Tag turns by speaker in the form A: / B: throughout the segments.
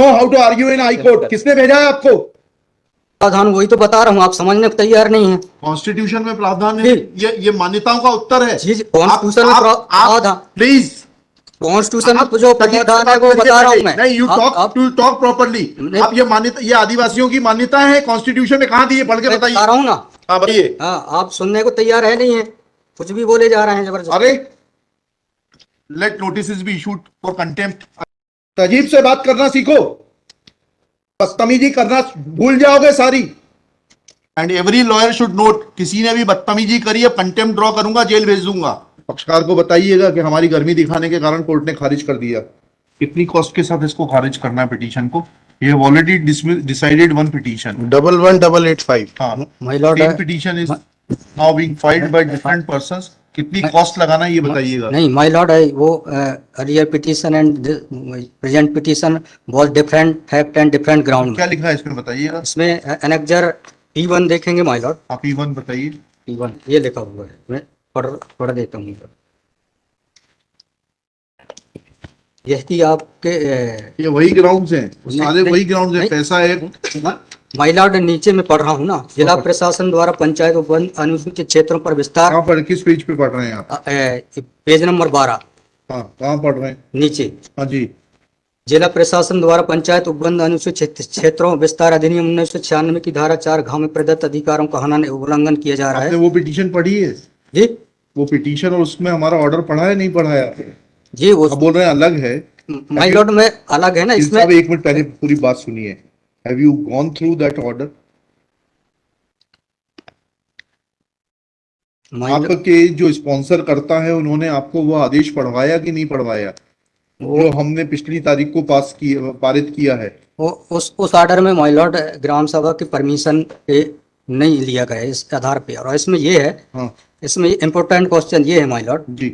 A: No how to argue in high court. किसने भेजा है आपको?
B: प्रावधान वही तो बता रहा हूँ, आप समझने को तैयार नहीं है।
A: कॉन्स्टिट्यूशन में प्रावधान है, ये मान्यताओं का उत्तर है।
B: जी, कॉन्स्टिट्यूशन में प्रावधान,
A: प्लीज
B: कॉन्स्टिट्यूशन में जो प्रावधान है वो बता रहा हूँ मैं।
A: नहीं, यू टॉक प्रॉपर्ली। आप ये मान्यता, ये आदिवासियों की मान्यता है, कॉन्स्टिट्यूशन में कहाँ दी है? पढ़ के बताइए।
B: बता रहा हूँ ना।
A: हाँ बताइए।
B: हाँ, आप सुनने को तैयार है नहीं है, कुछ भी बोले जा रहे हैं जबरदस्त।
A: अरे let notice be issued for contempt. तजीब से बात करना सीखो, बदतमीजी करना भूल जाओगे सारी। And every lawyer should note, किसी ने भी बदतमीजी करी है, कंटेम्प्ट ड्रॉ करूंगा, जेल भेज दूंगा। पक्षकार को बताइएगा कि हमारी गर्मी दिखाने के कारण कोर्ट ने खारिज कर दिया। कितनी कॉस्ट के साथ इसको खारिज करना है पिटीशन को? ये ऑलरेडी डिसाइडेड वन पिटीशन
C: 11885।
A: हाँ,
B: my Lord,
A: same petition is now being filed by different persons. कितनी कॉस्ट लगाना है ये बताइएगा।
B: नहीं माय लॉर्ड, वो earlier petition and present petition was different fact and different ground.
A: क्या लिखा है इसमें बताइएगा।
B: इसमें एनेक्जर P1 देखेंगे माय लॉर्ड।
A: आप P1 बताइए।
B: P1 ये लिखा हुआ है, मैं पढ़ देता हूँ। यह कि आपके
A: ये वही ग्राउंड्स हैं, सारे वही ग्राउंड्स हैं। पैसा है
B: माय लॉर्ड, नीचे में पढ़ रहा हूँ ना। जिला प्रशासन द्वारा पंचायत वन अनुसूचित क्षेत्रों पर विस्तार।
A: कहाँ पर, किस पेज पे पढ़ रहे हैं आप?
B: Page number 12।
A: हाँ, कहाँ पढ़ रहे हैं?
B: नीचे।
A: हाँ जी।
B: जिला प्रशासन द्वारा पंचायत उपबंध अनुसूचित क्षेत्रों विस्तार अधिनियम 1996 की धारा 4 में प्रदत्त अधिकारों का हनन उल्लंघन किया जा रहा है।
A: आपने वो पिटीशन पढ़ी है
B: जी?
A: वो पिटीशन और उसमें हमारा ऑर्डर पढ़ा है, नहीं पढ़ा है?
B: जी, वो
A: बोल रहे हैं अलग है।
B: माय लॉर्ड में अलग है ना इसमें।
A: एक मिनट पहले पूरी बात सुनिए। Have you gone through that order? आपके जो स्पॉन्सर करता है उन्होंने आपको वो आदेश पढ़वाया कि नहीं पढ़वाया, जो हमने पिछली तारीख को पारित किया है?
B: उस ऑर्डर में माय लॉर्ड ग्राम सभा की परमिशन पे नहीं लिया गया इस आधार पे। और इसमें ये है,
A: हाँ,
B: इसमें इम्पोर्टेंट क्वेश्चन ये है माय लॉर्ड
A: जी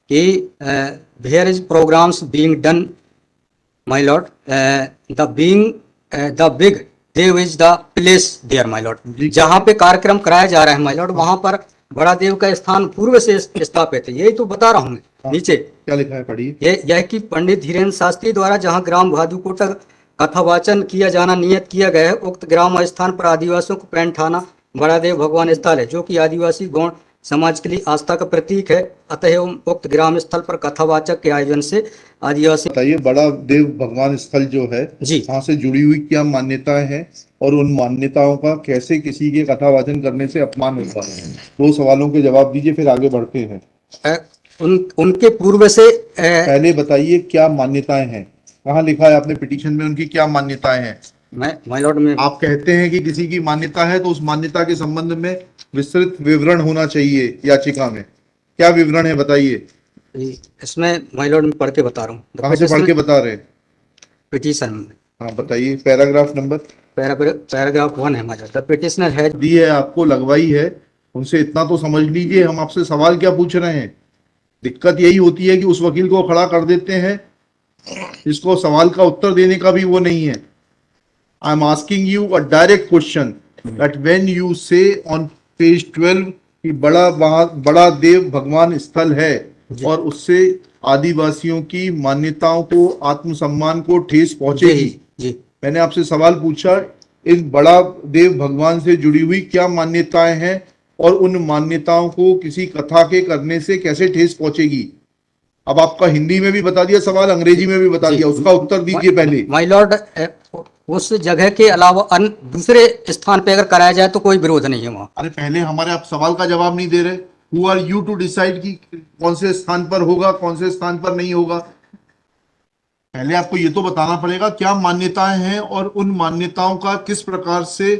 B: कि where is programs being done my lord, the big Dev is the place there my lord. जहाँ पे कार्यक्रम कराया जा रहा है माय लॉर्ड, वहां पर बड़ा देव का स्थान पूर्व से स्थापित है। यही तो बता रहा हूँ मैं। नीचे
A: क्या लिखा है पढ़िए।
B: यह कि पंडित धीरेन्द्र शास्त्री द्वारा जहां ग्राम भादुकोटा कथावाचन किया जाना नियत किया गया है, उक्त ग्राम स्थान पर आदिवासियों को पैंट थाना बड़ा देव भगवान स्थल है, जो कि आदिवासी गौण समाज के लिए आस्था का प्रतीक है। अतः उक्त ग्राम स्थल पर कथावाचक के आयोजन से आदिवासी।
A: बताइए, बड़ा देव भगवान स्थल जो है
B: जी,
A: वहाँ से जुड़ी हुई क्या मान्यताएं हैं और उन मान्यताओं का कैसे किसी के कथावाचन करने से अपमान होता है? 2 सवालों के जवाब दीजिए, फिर आगे बढ़ते हैं।
B: उनके पूर्व से
A: पहले बताइए क्या मान्यताएं हैं, कहाँ लिखा है आपने पिटीशन में उनकी क्या मान्यताएं हैं?
B: माय लॉर्ड में
A: आप कहते हैं कि किसी की मान्यता है तो उस मान्यता के संबंध में विस्तृत विवरण होना चाहिए याचिका में। क्या विवरण है बताइए।
B: इसमें माय लॉर्ड में पढ़ के बता रहा हूँ।
A: कहाँ से पढ़ के बता रहे हैं?
B: पिटीशन में।
A: हाँ बताइए, पैराग्राफ नंबर।
B: पैराग्राफ 1 है my lord. The petitioner has
A: the है आपको, लगवाई है, उनसे इतना तो समझ लीजिए। हम आपसे सवाल क्या पूछ रहे हैं? दिक्कत यही होती है कि उस वकील को खड़ा कर देते हैं जिसको सवाल का उत्तर देने का भी वो नहीं है। I am asking you a direct question that when you से ऑन पेज 12 कि बड़ा देव भगवान स्थल है और उससे आदिवासियों की मान्यताओं को, आत्मसम्मान को ठेस पहुंचेगी।
B: जी,
A: मैंने आपसे सवाल पूछा, इस बड़ा देव भगवान से जुड़ी हुई क्या मान्यताएं हैं और उन मान्यताओं को किसी कथा के करने से कैसे ठेस पहुंचेगी? अब आपका हिंदी में भी बता दिया सवाल, अंग्रेजी में भी बता दिया, उसका उत्तर दीजिए पहले।
B: माय लॉर्ड, उस जगह के अलावा दूसरे स्थान पे अगर कराया जाए तो कोई विरोध नहीं है वहाँ।
A: अरे पहले हमारे आप सवाल का जवाब नहीं दे रहे। Who are you to decide कि कौन से स्थान पर होगा, कौन से स्थान पर नहीं होगा? पहले आपको ये तो बताना पड़ेगा क्या मान्यताएं हैं और उन मान्यताओं का किस प्रकार से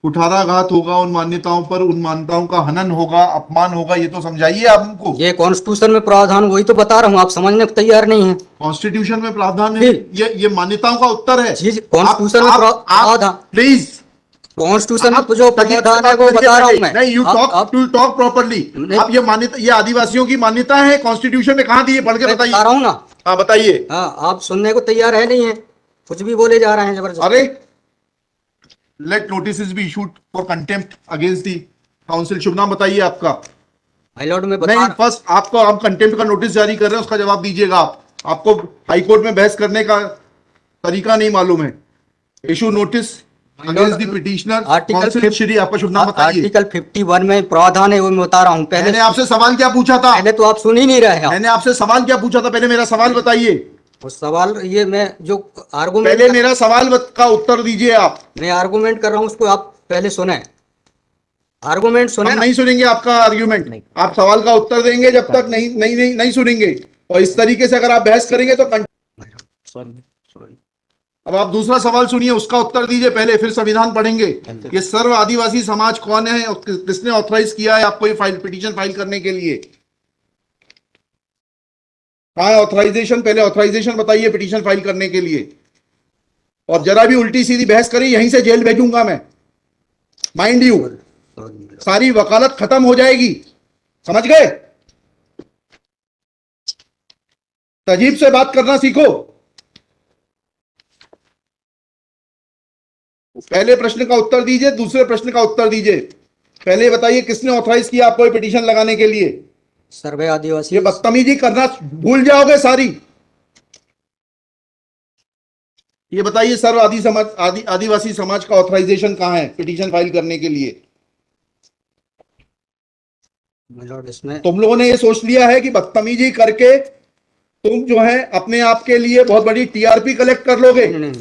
A: कुठाराघात होगा, उन मान्यताओं पर, उन मान्यताओं का हनन होगा, अपमान होगा, ये तो समझाइए आप हमको।
B: ये कॉन्स्टिट्यूशन में प्रावधान वही तो बता रहा हूँ, आप समझने को तैयार नहीं है।
A: कॉन्स्टिट्यूशन में प्रावधान है, ये मान्यताओं का उत्तर है।
B: कॉन्स्टिट्यूशन में प्रावधान,
A: प्लीज
B: कॉन्स्टिट्यूशन में जो प्रावधान है वो बता रहा हूँ मैं।
A: नहीं, यू टॉक प्रॉपर्ली। आप ये मान्यता, ये आदिवासियों की मान्यता है, कॉन्स्टिट्यूशन में कहाँ दी है? पढ़ के बताइए।
B: बता रहा हूँ ना।
A: हाँ बताइए।
B: हाँ, आप सुनने को तैयार है नहीं है, कुछ भी बोले जा रहे हैं जबरदस्त।
A: अरे let notice be issued for contempt against the council. शुभ नाम बताइए आपका।
B: माय लॉर्ड में
A: नहीं, फर्स्ट आपको, आप कंटेम्प्ट का नोटिस जारी कर रहे हैं, उसका जवाब दीजिएगा। आप, आपको हाई कोर्ट में बहस करने का तरीका नहीं मालूम है। Issue notice against the petitioner.
B: Article
A: Shri आपका शुभ नाम बताइए।
B: आर्टिकल 51 में प्रावधान है, वो मैं बता रहा हूँ।
A: मैंने आपसे सवाल क्या पूछा था?
B: पहले तो आप सुन ही नहीं रहे हैं।
A: मैंने आपसे सवाल क्या पूछा था? पहले मेरा सवाल बताइए।
B: वो सवाल ये मैं जो आर्गूमेंट
A: पहले मेरा सवाल का उत्तर दीजिए आप।
B: मैं आर्गूमेंट कर रहा हूँ उसको आप पहले सुने। आर्गूमेंट सुने
A: हम
B: ना।
A: नहीं सुनेंगे आपका आर्ग्यूमेंट।
B: नहीं।
A: आप सवाल का उत्तर देंगे जब तक नहीं सुनेंगे। और इस तरीके से अगर आप बहस करेंगे तो
B: सॉरी।
A: अब आप दूसरा सवाल सुनिए, उसका उत्तर दीजिए पहले, फिर संविधान पढ़ेंगे। ये सर्व आदिवासी समाज कौन है और किसने ऑथराइज किया है आपको ये पिटीशन फाइल करने के लिए? कहाँ है ऑथराइजेशन? पहले ऑथराइजेशन बताइए पिटीशन फाइल करने के लिए। और जरा भी उल्टी सीधी बहस करी यहीं से जेल भेजूंगा मैं, माइंड यू। सारी वकालत खत्म हो जाएगी, समझ गए? तजीब से बात करना सीखो। पहले प्रश्न का उत्तर दीजिए, दूसरे प्रश्न का उत्तर दीजिए। पहले बताइए किसने ऑथराइज किया आपको ये पिटीशन लगाने के लिए?
B: सर्वे आदिवासी।
A: ये बदतमीजी करना भूल जाओगे सारी। ये बताइए सर्व आदिवासी समाज का ऑथराइजेशन कहां है पिटीशन फाइल करने के लिए?
B: इसमें
A: तुम लोगों ने ये सोच लिया है कि बदतमीजी करके तुम जो है अपने आप के लिए बहुत बड़ी टीआरपी कलेक्ट कर लोगे।
B: नहीं।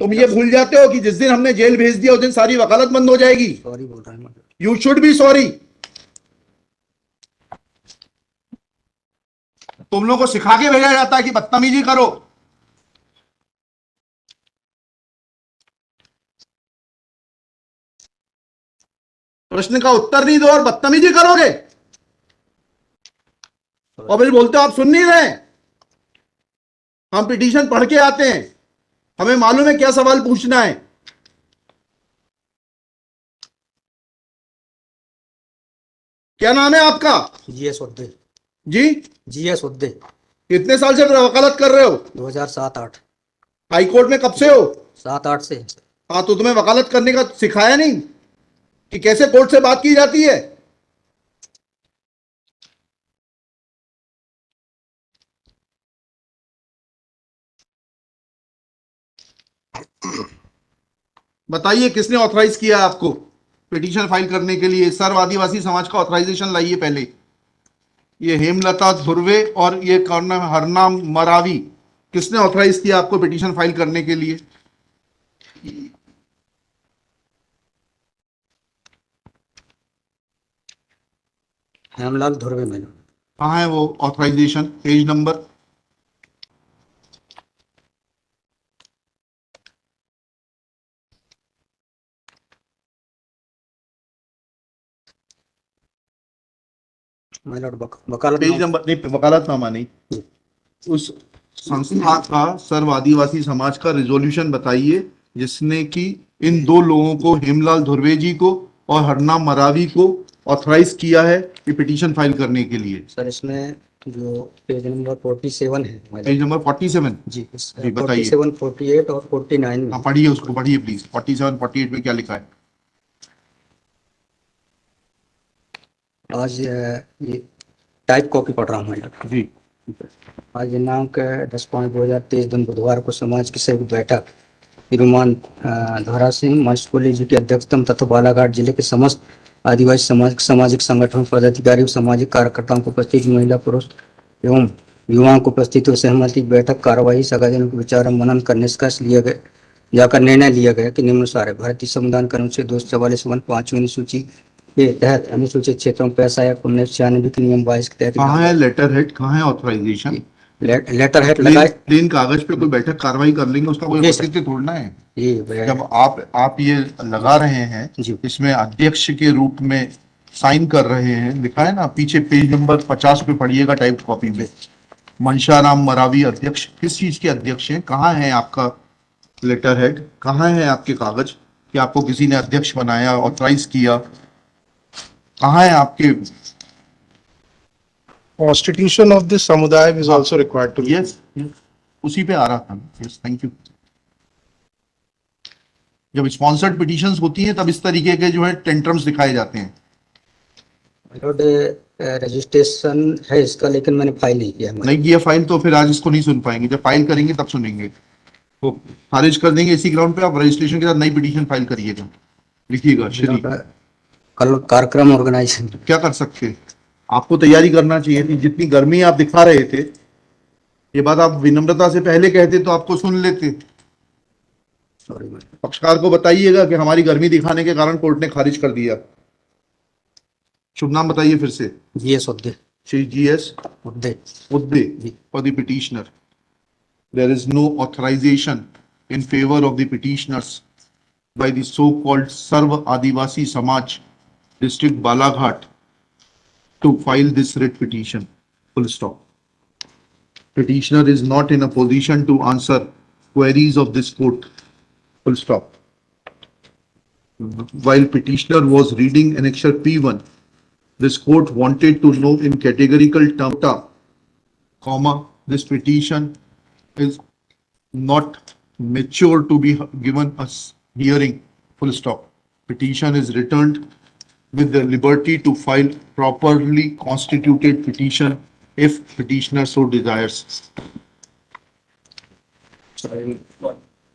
A: तुम ये भूल जाते हो कि जिस दिन हमने जेल भेज दिया उस दिन सारी वकालत बंद हो जाएगी।
B: सॉरी बोल रहा हूँ।
A: You should be sorry. तुम लोगों को सिखा के भेजा जाता है कि बदतमीजी करो। प्रश्न का उत्तर नहीं दो और बदतमीजी करोगे और फिर बोलते हो आप सुन नहीं रहे। हम पिटीशन पढ़ के आते हैं, हमें मालूम है क्या सवाल पूछना है। क्या नाम है आपका?
B: जीएस उद्दे।
A: जी
B: जीएस उद्दे।
A: कितने साल से वकालत कर रहे हो?
B: 2007-8।
A: हाई कोर्ट में कब से हो?
B: 7-8 से।
A: हाँ, तो तुम्हें वकालत करने का सिखाया नहीं कि कैसे कोर्ट से बात की जाती है? बताइए किसने ऑथराइज किया आपको पिटीशन फाइल करने के लिए? सर्व आदिवासी समाज का ऑथराइजेशन लाइए पहले। ये हेमलता धुर्वे और ये कौन नाम है, हरनाम मरावी, किसने ऑथराइज किया आपको पिटीशन फाइल करने के लिए?
B: हेमलाल धुर्वे में।
A: कहाँ है वो ऑथराइजेशन? Page number.
B: वकालत
A: पेज नंबर नहीं, वकालतनामा नहीं। उस संस्था का सर्व आदिवासी समाज का रिजोल्यूशन बताइए जिसने कि इन दो लोगों को, हेमलाल धुर्वे जी को और हरनाम मरावी को, ऑथराइज किया है कि पिटीशन फाइल करने के लिए।
B: सर इसमें जो पेज नंबर 47 है।
A: पेज नंबर 47
B: जी
A: बताइए।
B: 47, 48 और 49 में।
A: हाँ पढ़िए, उसको पढ़िए प्लीज। 47, 48 में क्या लिखा है?
B: आज ये टाइप कॉपी पढ़ रहा हूँ मैं
A: जी।
B: आज दिनांक 10/5/2023 दिन बुधवार को समाज की संयुक्त बैठक श्रीमान धरा सिंह मशकोली जी की अध्यक्षता तथा बालाघाट जिले के समस्त आदिवासी सामाजिक संगठन पदाधिकारी और सामाजिक कार्यकर्ताओं को उपस्थित महिला पुरुष एवं युवाओं को उपस्थित हो सहमति बैठक कार्यवाही सगाजन को विचार मनन कर निष्कर्ष लिया गया जाकर निर्णय लिया गया कि निम्नानुसार है। भारतीय संविधान के अनुच्छेद 244 अनुसूची के तहत अनुसूचित क्षेत्रों में पैसा या 1996 के नियम 22 के तहत
A: कहाँ है लेटर हेड? कहाँ है ऑथराइजेशन?
B: लेटर हेड लगाए।
A: प्लेन कागज पे कोई बैठक कार्रवाई कर लेंगे, उसका कोई औचित्य थोड़ना है। जब आप ये लगा रहे हैं, इसमें अध्यक्ष के रूप में साइन कर रहे हैं, लिखा है ना पीछे पेज नंबर 50 पे पढ़िएगा टाइप कॉपी में, मनशाराम मरावी अध्यक्ष। किस चीज के अध्यक्ष हैं? कहाँ है आपका लेटर हेड? कहाँ है आपके कागज कि आपको किसी ने अध्यक्ष बनाया, ऑथराइज किया? कहाँ है आपके?
C: Constitution of this samudaya is also required to be.
A: Yes, उसी पे आ रहा था। Yes, thank you. जब स्पॉन्सर्ड पिटीशंस होती हैं तब इस तरीके के जो है टेंट्रम्स दिखाए जाते हैं।
B: रजिस्ट्रेशन है इसका, लेकिन मैंने फाइल नहीं किया।
A: नहीं किया फाइल तो फिर आज इसको नहीं सुन पाएंगे, जब फाइल करेंगे तब सुनेंगे। वो खारिज कर देंगे इसी ग्राउंड पे, आप रजिस्ट्रेशन के साथ नई पिटीशन फाइल करिएगा, लिखिएगा श्री।
B: कल कार्यक्रम ऑर्गेनाइज
A: क्या कर सकते हैं, आपको तैयारी करना चाहिए थी, जितनी गर्मी आप दिखा रहे थे, ये बात आप विनम्रता से पहले कहते तो आपको सुन लेते।
B: सॉरी
A: पक्षकार को बताइएगा कि हमारी गर्मी दिखाने के कारण कोर्ट ने खारिज कर दिया। शुभ नाम बताइए फिर से।
B: GS Udde
A: Shri GS
B: Udde
A: Udde for the petitioner. There is no authorization in favor of the petitioners by the so-called Sarv Adivasi Samaj district Balaghat to file this writ petition. Full stop. Petitioner is not in a position to answer queries of this court. Full stop. While petitioner was reading annexure P1, this court wanted to know in categorical terms, comma, this petition is not mature to be given a hearing, full stop. Petition is returned with the liberty to file properly constituted petition if petitioner so desires.